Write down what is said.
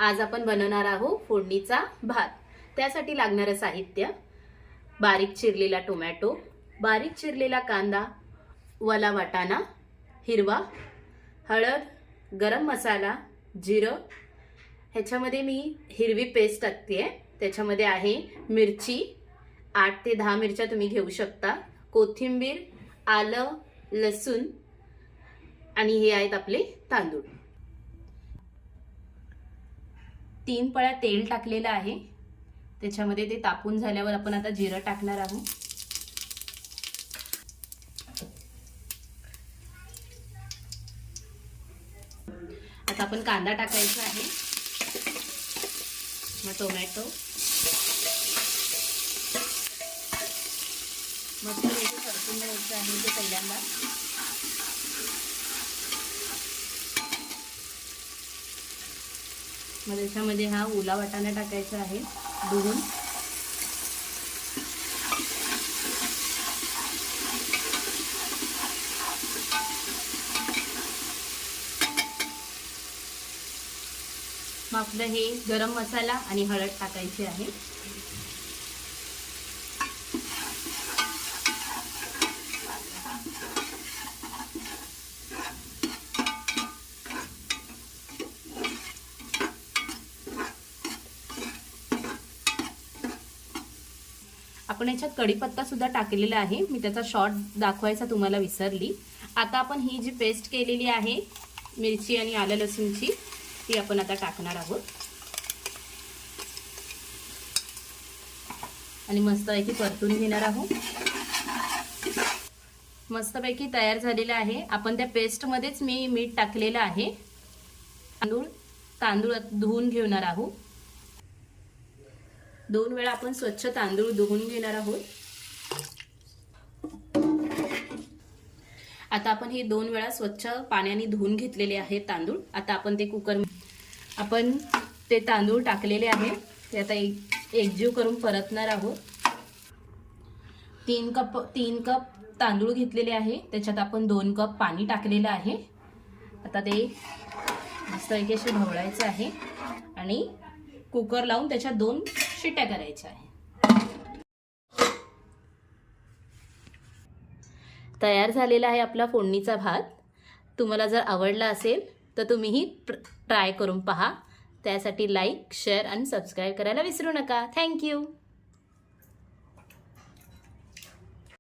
आज आपण बनवणार आहोत फोडणीचा भात। त्यासाठी लागणारे साहित्य: बारीक चिरलेला टोमॅटो, बारीक चिरलेला कांदा, वला वाटाणा, हिरवा, हळद, गरम मसाला, जिरं। ह्याच्यामध्ये मी हिरवी पेस्ट टाकते। त्याच्यामध्ये आहे मिरची, 8 ते 10 मिरच्या तुम्ही घेऊ शकता, कोथिंबीर, आलं, लसूण आणि हे आहेत आपले तांदूळ। 3 पळ्या तेल टाकलेलं आहे। त्याच्यामध्ये ते तापून झाल्यावर आपण आता जिरं टाकणार आहोत। आता आपण कांदा टाकायचा आहे, मग टोमॅटो, मस्त परतून घ्यायचं आहे ते पहिल्यांदा। मग त्याच्यामध्ये हा ओला वाटाणा टाकायचा आहे धुवून। मग आपलं हे गरम मसाला आणि हळद टाकायची आहे। आपण याच्यात कढीपत्ता सुद्धा टाकलेला आहे, मी त्याचा शॉर्ट दाखवायचा तुम्हाला विसरली। आता आपण ही जी पेस्ट केलेली आहे मिरची आणि आलं लसूणची, ती आपण आता टाकणार आहोत आणि मस्तपैकी परतून घेणार आहोत। मस्तपैकी तयार झालेला आहे। आपण त्या पेस्ट मध्येच मी मीठ टाकलेलं आहे। तांदूळ धुवून घेणार आहोत। 2 वेळा आपण स्वच्छ तांदूळ धुवून घेणार आहोत। आता आपण हे 2 वेळा स्वच्छ पाण्याने धुवून घेतलेले आहेत तांदूळ। आता आपण ते आपण ते तांदूळ टाकलेले आहे, ते आता एकजीव करून परतणार आहोत। 3 कप तांदूळ घेतलेले आहे, त्याच्यात आपण 2 कप पाणी टाकलेलं आहे। आता ते मस्तपैकी असे ढवळायचं आहे आणि कुकर लावून त्याच्यात 2 शिट्ट्या करायच्या आहे। तयार झालेला आहे आपला फोडणीचा भात। तुम्हाला जर आवडला असेल तर तुम्हीही ट्राय करून पहा। त्यासाठी लाईक, शेअर आणि सबस्क्राइब करायला विसरू नका। Thank you.